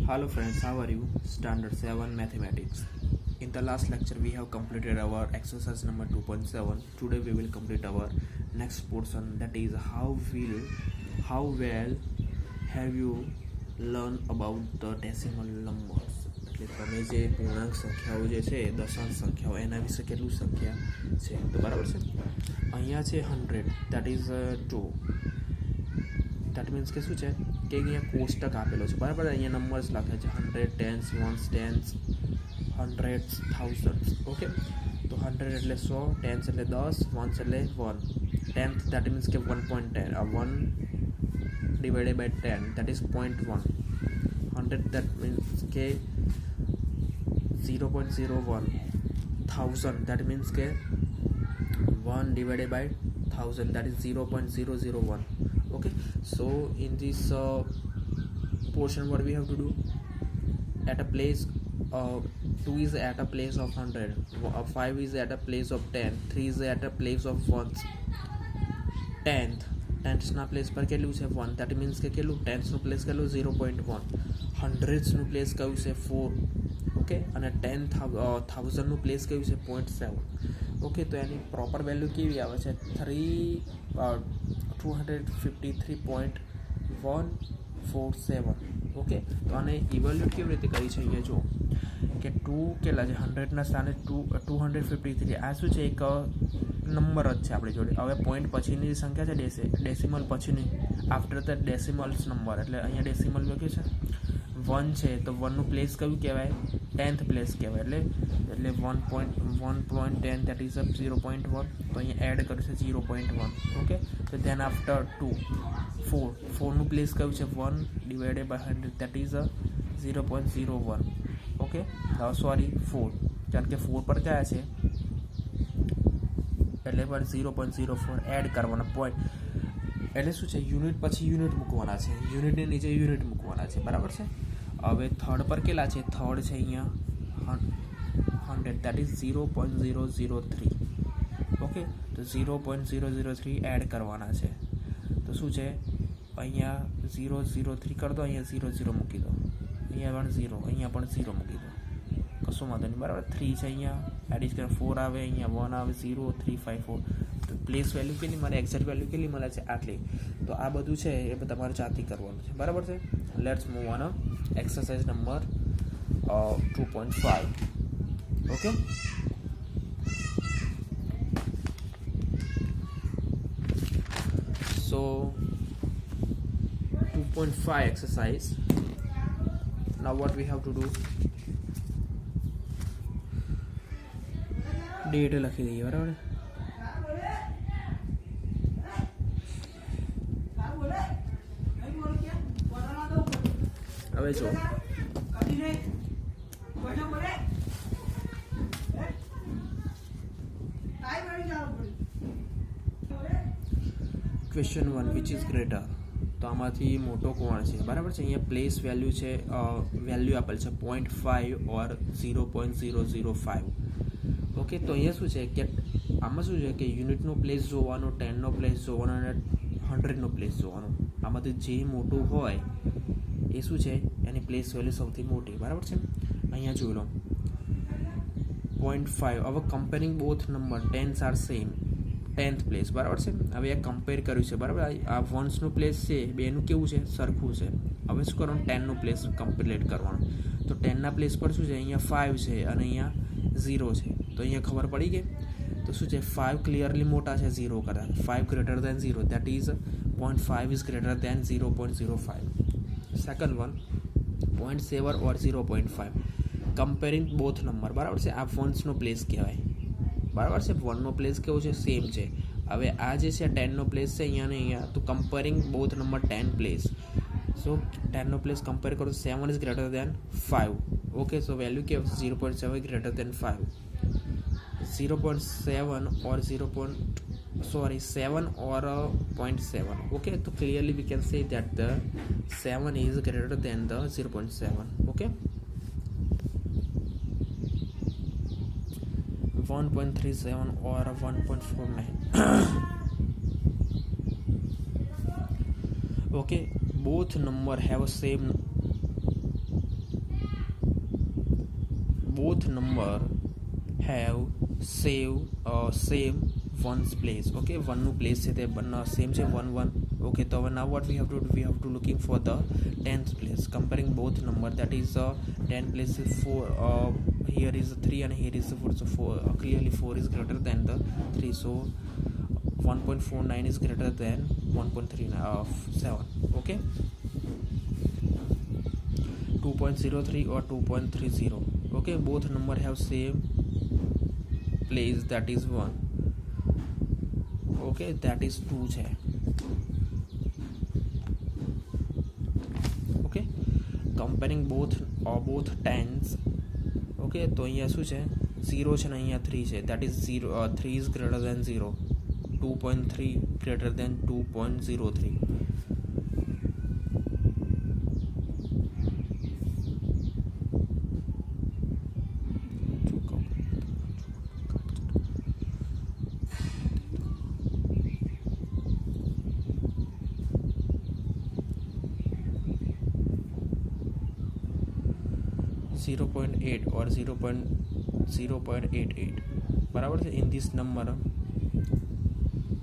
Hello friends, how are you? Standard 7 Mathematics. In the last lecture we have completed our exercise number 2.7. Today we will complete our next portion, that is how well have you learned about the decimal numbers. એટલે તમે જે પૂર્ણાંક સંખ્યાઓ જે છે દશાંશ સંખ્યાઓ એના વિશે કેટલું સંખ્યા છે તો બરાબર છે. અહીંયા છે 100, that is 2. દેટ મીન્સ કે શું છે કે અહીંયા કોષ્ટક આપેલો છે બરાબર. અહીંયા નંબર્સ લખ્યા છે 100, tens, ones, tens, hundreds, thousands. Okay, તો 100 એટલે 100, ટેન્સ એટલે 10, વન્સ એટલે 1, ટેન્થ દેટ મીન્સ કે 1.10, 1 divided by 10 that is 0.1, 100 that means કે 0.01, 1000 દેટ મીન્સ કે 1 divided by 1000 that is 0.001. Okay, so in this portion what we have to do, at a place 2 is at a place of 100, 5 is at a place of 10, 3 is at a place of 1, 10th ના place પર કેટલું છે 1, that means કે કેટલું ટેન્થનું place કેટલું 0.1, હંડ્રેડ્સનું place કયું છે 4. Okay, અને 10,000નું પ્લેસ કયું છે 0.7. ઓકે, તો એની પ્રોપર વેલ્યુ કેવી આવે છે 253.147. ઓકે, તો આને ઇવેલ્યુએટ કેવી રીતે કરી છે અહીંયા જો કે 2 કેટલા છે 100ના સ્થાને 253. આ શું છે એક નંબર જ છે આપણી જોડે. હવે પોઈન્ટ પછીની સંખ્યા છે ડેસિમલ પછીની આફ્ટર ધ ડેસિમલ્સ નંબર, એટલે અહીંયા ડેસિમલ લખ્યું છે 1 છે તો 1નું પ્લેસ કયું કહેવાય 10th પ્લેસ કહેવાય, એટલે 1.10 that is 0.1. તો અહીંયા એડ કરશે 0.1. ઓકે, તો ધેન આફ્ટર 2 4નું પ્લેસ કયું છે 1 divided by 100 that is 0.01. Okay, sorry 4, કારણ કે 4 પર કયા છે એટલે પર 0.04 એડ કરવાના પોઈન્ટ, એટલે શું છે યુનિટ પછી યુનિટ મૂકવાના છે, યુનિટની નીચે યુનિટ મૂકવાના છે બરાબર છે. હવે થર્ડ પર કેટલા છે, થર્ડ છે અહીંયા 100 that is 0.003. ઓકે, તો 0.003 એડ કરવાના છે. તો શું છે અહીંયા 003 કરી દો, અહીંયા 00 મૂકી દો, અહીંયા પણ 0, અહીંયા પણ 0 મૂકી દો, કશું વાંધો નહીં બરાબર. 3 છે અહીંયા એડિશનલ 4 આવે, અહીંયા 1 આવે, 0 3 5 4. તો પ્લેસ વેલ્યુ કેટલી મળે, એક્ઝેક્ટ વેલ્યુ કેટલી મળે છે આટલી. તો આ બધું છે એ તમારે જાતે કરવાનું છે બરાબર છે. Let's move on exercise number 2.5. Okay, so 2.5 exercise. Now what we have to do, date લખી દઈએ બરાબર. હવે જો ક્વેશ્ચન 1 વિચ ઇઝ ગ્રેટર, તો આમાંથી મોટો કોણ છે બરાબર છે. અહીંયા પ્લેસ વેલ્યુ છે, વેલ્યુ આપેલ છે 0.5 ઓર 0.005. ઓકે, તો અહીંયા શું છે કે આમાં શું છે કે યુનિટનો પ્લેસ જોવાનો, 10નો પ્લેસ જોવાનો અને 100નો પ્લેસ જોવાનો. આમાંથી જે મોટું હોય એ શું છે એની પ્લેસ વેલ્યુ સૌથી મોટી બરાબર છે. અહીંયા જોઈ લો 0.5. હવે comparing both number, tens are same, 10th place બરાબર છે. હવે આ કમ્પેર કર્યું છે બરાબર. આ વન્સનું પ્લેસ છે બેનું કેવું છે સરખું છે. હવે શું કરવાનું 10નું પ્લેસ કમ્પ્લીટ કરવાનું. તો 10ના પ્લેસ પર શું છે અહીંયા 5 છે અને અહીંયા 0 છે. તો અહીંયા ખબર પડી ગઈ. તો શું છે 5 ક્લિયરલી મોટા છે 0 કરતાં, 5 greater than 0 that is 0.5 is greater then 0.05. Second one 0.7 or 0.5. Comparing both number બરાબર છે. આ વન્સનો પ્લેસ કહેવાય બરાબર છે. 1નો પ્લેસ કેવો છે સેમ છે. હવે આ જે છે 10નો પ્લેસ છે અહીંયા ને અહીંયા, તો કમ્પેરિંગ બોથ નંબર 10 પ્લેસ. સો 10નો પ્લેસ કમ્પેર કરો, 7 is greater then 5. Okay, so value કે 0.7 greater than 5. 0.7 or 7 or 0.7. Okay, so clearly we can say that the 7 is greater than the 0.7. Okay, 1.37 or 1.49. Okay, both number have a same both number have same one's place. Okay, one નું place છે તે same છે 1 1. Okay, so now what we have to do, we have to looking for the 10th place, comparing both number, that is 10 place is 4, here is 3 and here is 4, so 4 clearly 4 is greater than the 3, so 1.49 is greater than 1.37. Okay, 2.03 or 2.30. Okay, both number have same place, that is 1. Okay, that is 2 છે. Okay, comparing both tens. Okay, તો અહીંયા શું છે, 0 છે ને અહીંયા 3 છે, that is 0, 3 is greater than 0, 2.3 greater than 2.03. .8 or 0.88 બરાબર છે. ઇન ધીસ નંબર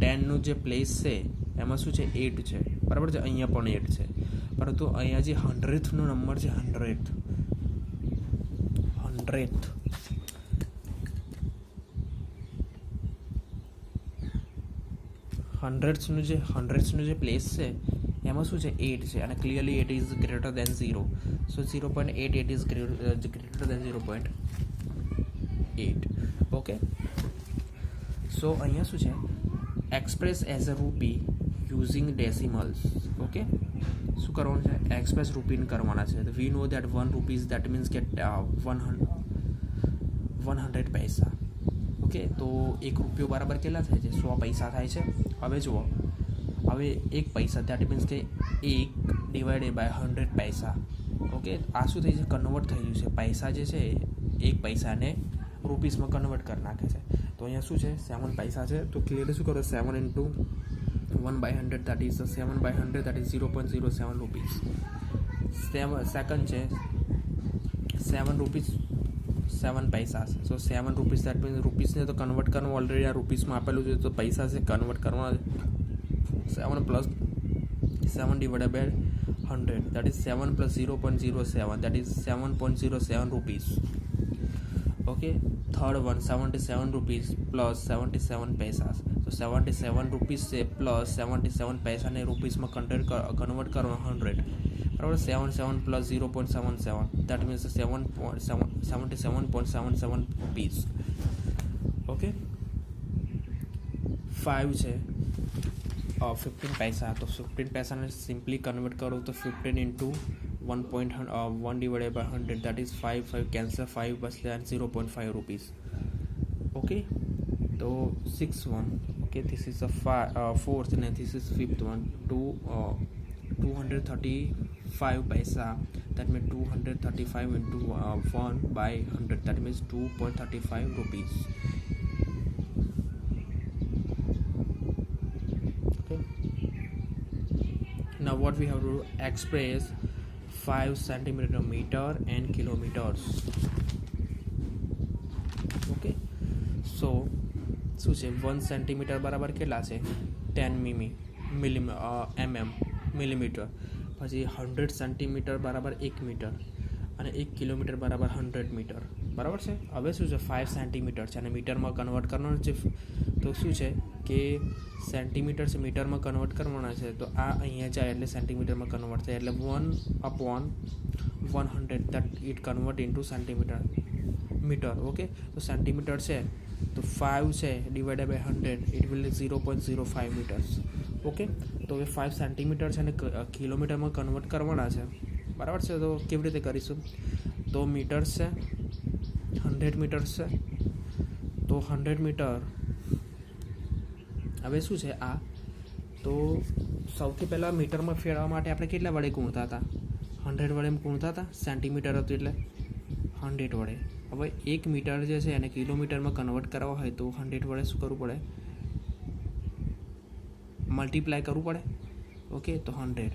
10નું જે પ્લેસ છે એમાં શું છે, 8 છે બરાબર છે, અહીંયા પણ 8 છે, પરંતુ અહીંયા જે 100thનો નંબર છે, 100thનું જે પ્લેસ છે એમાં શું છે, 8 છે, અને clearly 8 is greater than 0, so 0.88 is greater than 0.8. Okay, so અહીંયા શું છે, એક્સપ્રેસ એઝ અ રૂપી યુઝિંગ ડેસિમલ્સ. ઓકે, શું કરવાનું છે, એક્સપ્રેસ રૂપીન કરવાના છે. વી નો દેટ 1 રૂપીઝ દેટ મીન્સ કે 100 પૈસા. ઓકે, તો 1 રૂપિયો બરાબર કેટલા થાય છે, 100 પૈસા થાય છે. હવે જુઓ, હવે 1 પૈસા દેટ મીન્સ કે 1 ડિવાઇડેડ બાય 100 પૈસા. ઓકે, આ શું થઈ છે, કન્વર્ટ થઈ ગયું છે. પૈસા જે છે 1 પૈસાને રૂપીસમાં કન્વર્ટ કરી નાખે છે. તો અહીંયા શું છે, 7 પૈસા છે, તો ક્લિયરલી શું કરો, 7 into 1/100, that is 7/100, that is 0.07 rupees. Second છે 7 રૂપીસ 7 પૈસા છે, સો 7 રૂપીસ દેટ મીન્સ રૂપીસને તો કન્વર્ટ કરવાનું ઓલરેડી આ રૂપીસમાં આપેલું છે, તો પૈસા છે કન્વર્ટ કરવાના. 7 plus 7 divided by 100, that is 7 plus 0.07, that is 7.07 rupees. Okay, third one 77 rupees plus 77 paisas, so 77 rupees છે plus 77 પૈસાને રૂપીસમાં કન્વર્ટ કરો 100 બરાબર. 77 plus 0.77, that means 77.77 rupees. Okay, 5 છે 15 પૈસા, તો 15 પૈસાને સિમ્પલી કન્વર્ટ કરો તો 15 into 1 divided by 100, that is 5 cancel, 5 બચશે and 0.5 rupees. Okay, તો 6th one. Okay, this is the fourth and this is fifth one. 235 paisa, that means 235 into 1 by 100, that means 2.35 rupees. Okay, now what we have to express 5 centimeter, meter and kilometers. Okay, so શું છે, 1 centimetre બરાબર કેટલા છે, 10 millimetre. પછી 100 centimetre બરાબર 1 metre, અને 1 kilometre બરાબર 100 metre બરાબર છે. હવે શું છે, 5 સેન્ટીમીટર છે અને મીટરમાં કન્વર્ટ કરવાનું છે, તો શું છે કે સેન્ટીમીટર છે મીટરમાં કન્વર્ટ કરવાના છે, તો આ અહીંયા જાય એટલે સેન્ટીમીટરમાં કન્વર્ટ થાય, એટલે 1/100 that it convert into centimetre metre. Okay, તો સેન્ટીમીટર છે તો 5 છે divided by 100, it will 0.05 metres. Okay, તો હવે 5 સેન્ટીમીટર છે અને કિલોમીટરમાં કન્વર્ટ કરવાના છે બરાબર છે. તો કેવી રીતે કરીશું, તો મીટર્સ છે 100 મીટર્સ છે, તો 100 મીટર. હવે શું છે આ, તો સૌથી પહેલાં મીટરમાં ફેરવવા માટે આપણે કેટલા વડે ગુણતા હતા, 100 વડે ગુણતા હતા. સેન્ટીમીટર હતું એટલે 100 વડે. હવે 1 મીટર જે છે એને કિલોમીટરમાં કન્વર્ટ કરવા હોય તો 100 વડે શું કરવું પડે, મલ્ટીપ્લાય કરવું પડે. ઓકે, તો 100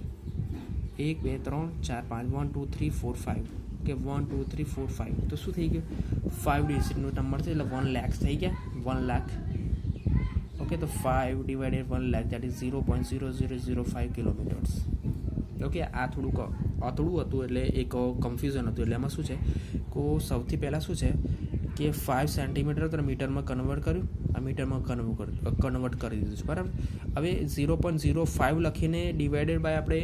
1 2 3 4 5 1 2 3 4 5 કે 1 2 3 4 5 તો શું થઈ ગયું 5 ડિજિટનો નંબર છે એટલે 1 લાખ થઈ ગયા 1 લાખ ઓકે તો 5 divided 1 lakh that is 0.0005 kilometres okay આ થોડુંક અતડું હતું એટલે એક કન્ફ્યુઝન હતું એટલે એમાં શું છે કે સૌથી પહેલાં શું છે કે 5 સેન્ટીમીટર તો મીટરમાં કન્વર્ટ કર્યું આ મીટરમાં કન્વર્ટ કરી દીધું છે બરાબર હવે 0.05 લખીને ડિવાઇડેડ બાય આપણે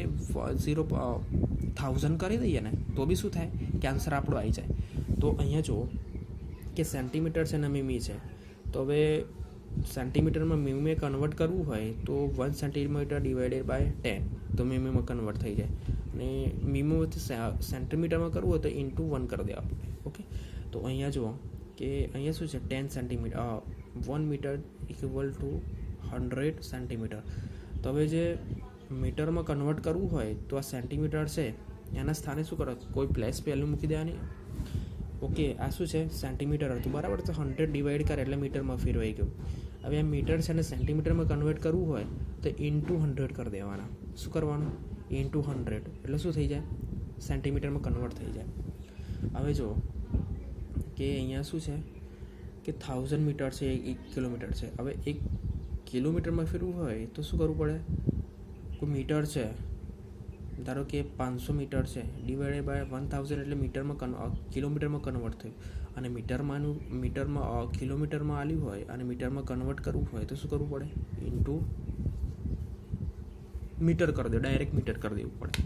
1000 કરી દઈએ ને તો બી શું થાય કે આન્સર આપણો આવી જાય તો અહીંયા જુઓ કે સેન્ટીમીટર છે ને મીમી છે તો હવે સેન્ટીમીટરમાં મીમી કન્વર્ટ કરવું હોય તો 1 સેન્ટીમીટર ડિવાઇડેડ બાય 10 તો મીમીમાં કન્વર્ટ થઈ જાય અને મીમીમાંથી સેન્ટીમીટરમાં કરવું હોય તો ઇન્ટુ 1 કરી દેવા પડે ઓકે તો અહીંયા જુઓ કે અહીંયા શું છે 10 centimetre 1 metre equal to 100 centimetre તો હવે જે મીટરમાં કન્વર્ટ કરવું હોય તો આ સેન્ટીમીટર છે એના સ્થાને શું કરો કોઈ પ્લેસ વેલ્યુ મૂકી દેવાની ઓકે આ શું છે સેન્ટીમીટર હતું બરાબર તો 100 ડિવાઈડ કરે એટલે મીટરમાં ફેરવાઈ ગયું હવે આ મીટર છે અને સેન્ટીમીટરમાં કન્વર્ટ કરવું હોય તો ઇન્ટુ 100 કરી દેવાના શું કરવાનું ઇન્ટુ 100 એટલે શું થઈ જાય સેન્ટીમીટરમાં કન્વર્ટ થઈ જાય હવે જુઓ કે અહીંયા શું છે કે 1000 મીટર છે 1 કિલોમીટર છે હવે 1 કિલોમીટરમાં ફેરવું હોય તો શું કરવું પડે કોઈ મીટર છે ધારો કે 500 મીટર છે ડિવાઇડેડ બાય 1000 એટલે કિલોમીટરમાં કન્વર્ટ થયું અને મીટરમાં કિલોમીટરમાં આલ્યું હોય અને મીટરમાં કન્વર્ટ કરવું હોય તો શું કરવું પડે ઇન્ટુ મીટર કરી દો ડાયરેક્ટ મીટર કરી દેવું પડે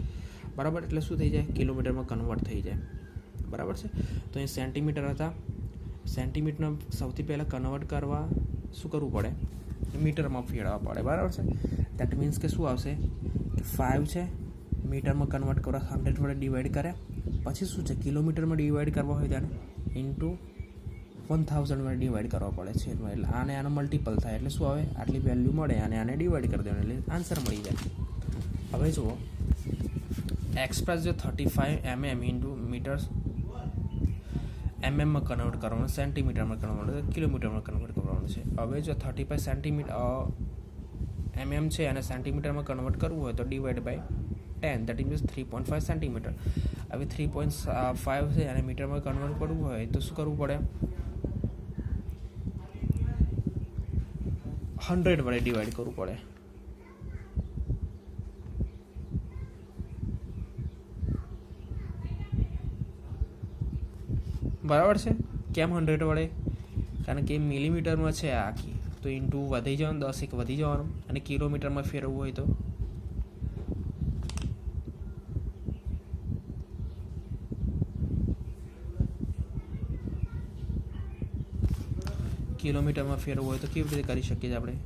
બરાબર એટલે શું થઈ જાય કિલોમીટરમાં કન્વર્ટ થઈ જાય બરાબર છે તો અહીં સેન્ટીમીટર હતા સેન્ટીમીટરને સૌથી પહેલાં કન્વર્ટ કરવા શું કરવું પડે મીટરમાં ફેરવવા પડે બરાબર છે દેટ મીન્સ કે શું આવશે કે 5 છે મીટરમાં કન્વર્ટ કરવા 100 વડે ડિવાઈડ કર્યા પછી શું છે કિલોમીટરમાં ડિવાઈડ કરવા હોય ત્યારે ઇન્ટુ 1000 વડે ડિવાઈડ કરવા પડે છે એટલે આનો મલ્ટિપલ થાય એટલે શું આવે આટલી વેલ્યુ મળે અને આને ડિવાઈડ કરી દેવાનું એટલે આન્સર મળી જાય હવે જુઓ એક્સપ્રેસ જો 35 mm ઇન્ટુ મીટર્સ એમએમમાં કન્વર્ટ કરવાનું સેન્ટીમીટરમાં કન્વર્ટ કિલોમીટરમાં કન્વર્ટ કરવાનું છે હવે જો 35 સેન્ટીમીટર mm છે અને સેન્ટીમીટરમાં કન્વર્ટ કરવું હોય તો divide by 10 that is 3.5 centimetre હવે 3.5 છે અને મીટરમાં કન્વર્ટ કરવું હોય તો શું કરવું પડે 100 વડે ડિવાઈડ કરવું પડે બરાબર છે કેમ 100 વડે કારણ કે મિલીમીટરમાં છે આ આખી તો ઇન્ટુ વધી જવાનું 10 એક વધી જવાનું અને કિલોમીટરમાં ફેરવવું હોય તો કિલોમીટરમાં ફેરવવું હોય તો કેવી રીતે કરી શકીએ આપણે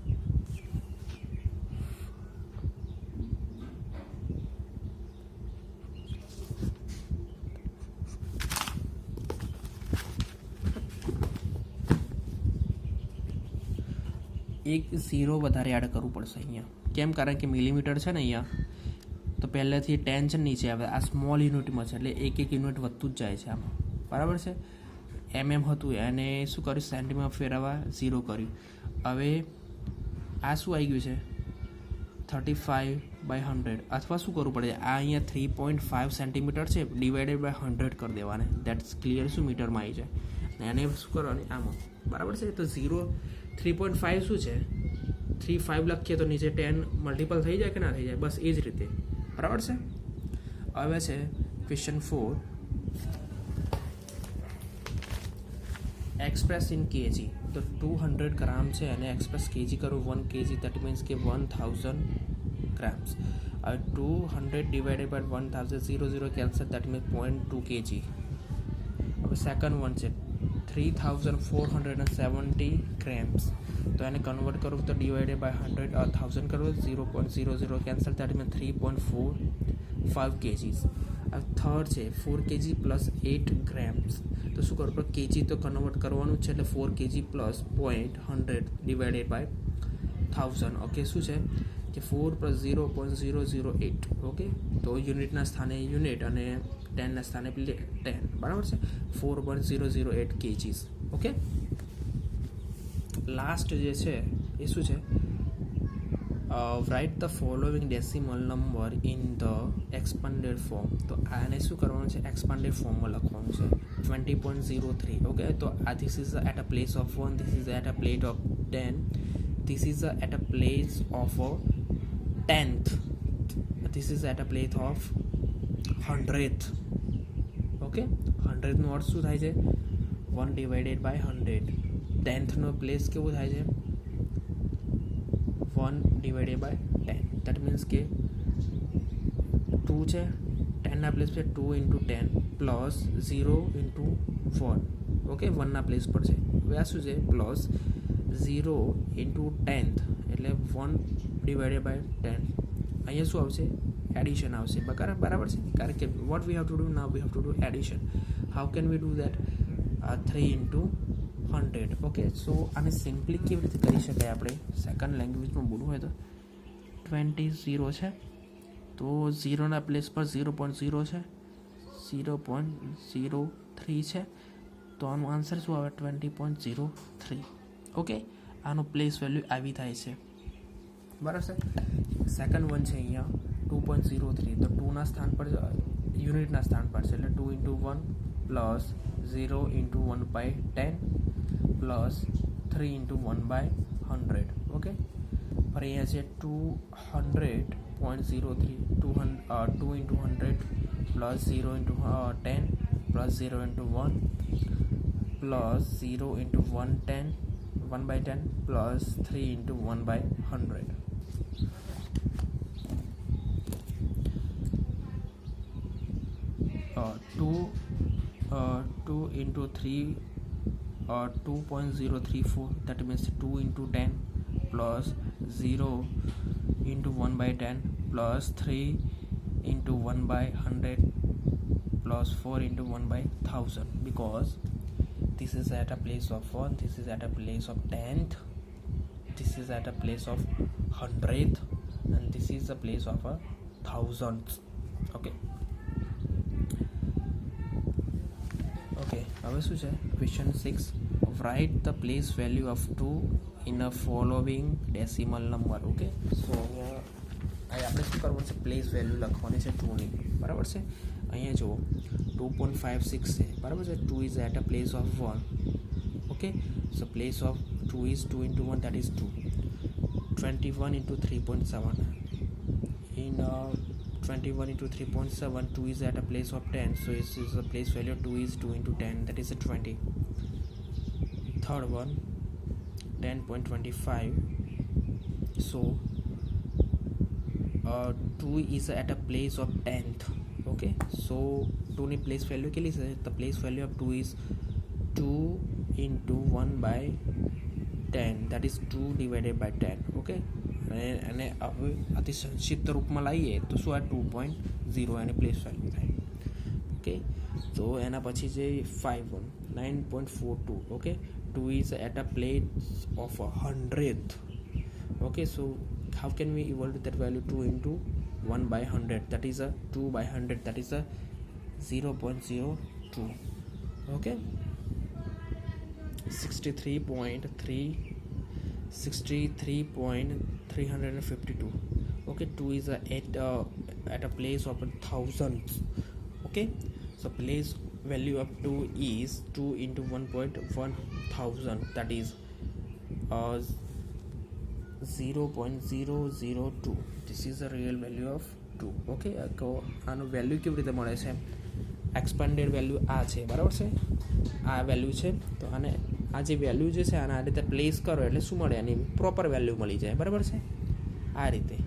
એક 0 વધારે એડ કરવું પડશે અહીંયા કેમ કારણ કે મિલીમીટર છે ને અહીંયા તો પહેલેથી 10 છે નીચે આવે આ સ્મોલ યુનિટમાં છે એટલે એક યુનિટ વધતું જ જાય છે આમાં બરાબર છે હતું એને શું કર્યું સેન્ટીમાં ફેરવવા 0 કર્યું હવે આ શું આવી ગયું છે 35/100 અથવા શું કરવું પડે આ અહીંયા 3.5 સેન્ટીમીટર છે ડિવાઇડેડ બાય 100 કરી દેવાને દેટ્સ ક્લિયર શું મીટરમાં આવી જાય અને એને શું કરવાનું આમાં બરાબર છે તો 3.5 શું છે 3.5 લખીએ તો નીચે 10 મલ્ટિપલ થઈ જાય કે ના થઈ જાય બસ એ જ રીતે બરાબર છે હવે છે ક્વેશ્ચન 4 એક્સપ્રેસ ઇન કેજી તો 200 ગ્રામ છે અને એક્સપ્રેસ કેજી કરું 1 kg દેટ મીન્સ કે 1000 ગ્રામ્સ હવે 200 divided by 1000 0 cancel that means 0.2 kg હવે સેકન્ડ વન છે 3470 ગ્રામ્સ તો એને કન્વર્ટ કરું તો ડિવાઇડેડ બાય 1000 કરું 0.00 કેન્સલ દેટ મીન્સ 3.45 kgs હવે થર્ડ છે 4 kg પ્લસ 8 ગ્રામ્સ તો શું કરવું પડે કેજી તો કન્વર્ટ કરવાનું છે એટલે 4 kg plus 0.100 divided by 1000 okay શું છે કે 4 પ્લસ 0.008 ઓકે તો યુનિટના સ્થાને યુનિટ અને 10ના સ્થાને 10 બરાબર છે 4.008 kgs ઓકે લાસ્ટ જે છે એ શું છે write the following decimal number in the expanded form. તો આને શું કરવાનું છે, એક્સપાન્ડેડ ફોર્મમાં લખવાનું છે 20.03. ઓકે, તો આ this is at a place of 1, this is at a place of 10, this is at a place of 10th, this is at a place of 100th. Okay, 100thનો અર્થ શું થાય છે, 1 ડિવાઇડેડ બાય 100. 10thનો પ્લેસ કેવું થાય છે, 1 ડિવાઇડેડ બાય 10. દેટ મીન્સ કે 2 છે, 10ના પ્લેસ પર 2 ઇન્ટુ 10 પ્લસ 0 ઇન્ટુ 1. ઓકે, 1ના પ્લેસ પર છે. હવે આ શું છે, પ્લસ 0 ઇન્ટુ 10th એટલે 1 ડિવાઇડેડ બાય 10. અહીંયા શું આવશે, એડિશન આવશે. બરાબર છે, કારણ કે what we have to do now, we have to do addition. How can we do that, 3 into 100. Okay, so આને સિમ્પલી કેવી રીતે કરી શકાય, આપણે સેકન્ડ લેંગ્વેજમાં બોલવું હોય તો 20 0 છે, તો 0ના પ્લેસ પર 0.0 છે, 0.03 છે, તો આનું આન્સર શું આવે, 20.03. ઓકે, આનો પ્લેસ વેલ્યુ આવી થાય છે. બરાબર છે. સેકન્ડ વન છે અહીંયા 2.03, તો 2ના સ્થાન પર યુનિટના સ્થાન પર છે, એટલે 2 into 1 plus 0 into 1 by 10 plus 3 into 1 by 100. Okay, પર અહીંયા છે 200.03, 2 into 100 plus 0 into 10 plus 0 into 1 plus 0 into 1 by 10 plus 3 into 1 by 100. 2 into 3 2.034, that means 2 into 10 plus 0 into 1 by 10 plus 3 into 1 by 100 plus 4 into 1 by 1000, because this is at a place of 1, this is at a place of 10th, this is at a place of 100th, and this is a place of a 1000th. Okay. હવે શું છે, question 6, write the place value of 2 in a following decimal number. Okay, so અહીંયા આપણે શું કરવાનું છે, place value લખવાની છે 2ની. બરાબર છે. અહીંયા જુઓ 2.56 છે. બરાબર છે. 2 is at a place of 1. Okay, so place of 2 is 2 into 1, that is 2. 21 into 3.7 in 21 into 3.7, 2 is at a place of 10, so this is the place value 2 is 2 into 10, that is a 20. Third one 10.25, so 2 is at a place of 10th. Okay, so 2 ની place value કેટલી છે, the place value of 2 is 2 into 1 by 10, that is 2 divided by 10. Okay, અને હવે અતિ સંક્ષિપ્ત રૂપમાં લાવીએ તો શું આ 2.0 એની પ્લેસ વેલ્યુ થાય. ઓકે, તો એના પછી છે 5 9.42. Okay, 2 is at a place of 100th. Okay, so how can we evaluate that value, 2 into 1 by 100, that is a 2 by 100, that is a 0.02. Okay, 63.352. Okay, 2 is at a place of 1000. Okay, so place value of 2 is 2 into 1.1000, that is 0.002. this is the real value of 2. Okay, તો આનો value કેવી રીતે મળે છે, expanded value આ છે. બરાબર છે, આ વેલ્યુ છે, તો આને આ જે વેલ્યુ જે છે આને આ રીતે પ્લેસ કરો એટલે શું મળે, એની પ્રોપર વેલ્યુ મળી જાય. બરાબર છે, આ રીતે.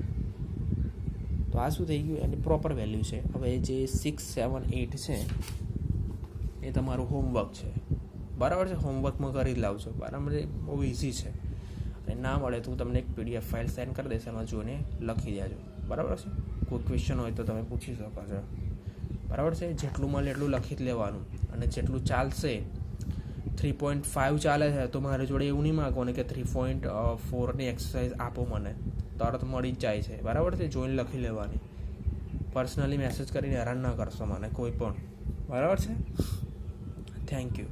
તો આ શું થઈ ગયું, એની પ્રોપર વેલ્યુ છે. હવે જે 6, 7, 8 છે એ તમારું હોમવર્ક છે. બરાબર છે, હોમવર્કમાં કરી જ લાવજો. બરાબર છે, બહુ ઇઝી છે. અને ના મળે તો હું તમને એક PDF ફાઇલ સેન્ડ કરી દઈશ, એમાં જોઈને લખી દેજો. બરાબર છે, કોઈ ક્વેશ્ચન હોય તો તમે પૂછી શકો છો. બરાબર છે, જેટલું મળે એટલું લખી જ લેવાનું, અને જેટલું ચાલશે 3.5 ચાલે છે તો મારી જોડે એવું નહીં માગવાનું કે 3.4ની એક્સરસાઇઝ આપો, મને તરત મળી જ જાય છે. બરાબર છે, જોઈને લખી લેવાની. પર્સનલી મેસેજ કરીને હેરાન ના કરશો મને કોઈ પણ. બરાબર છે, થેન્ક યુ.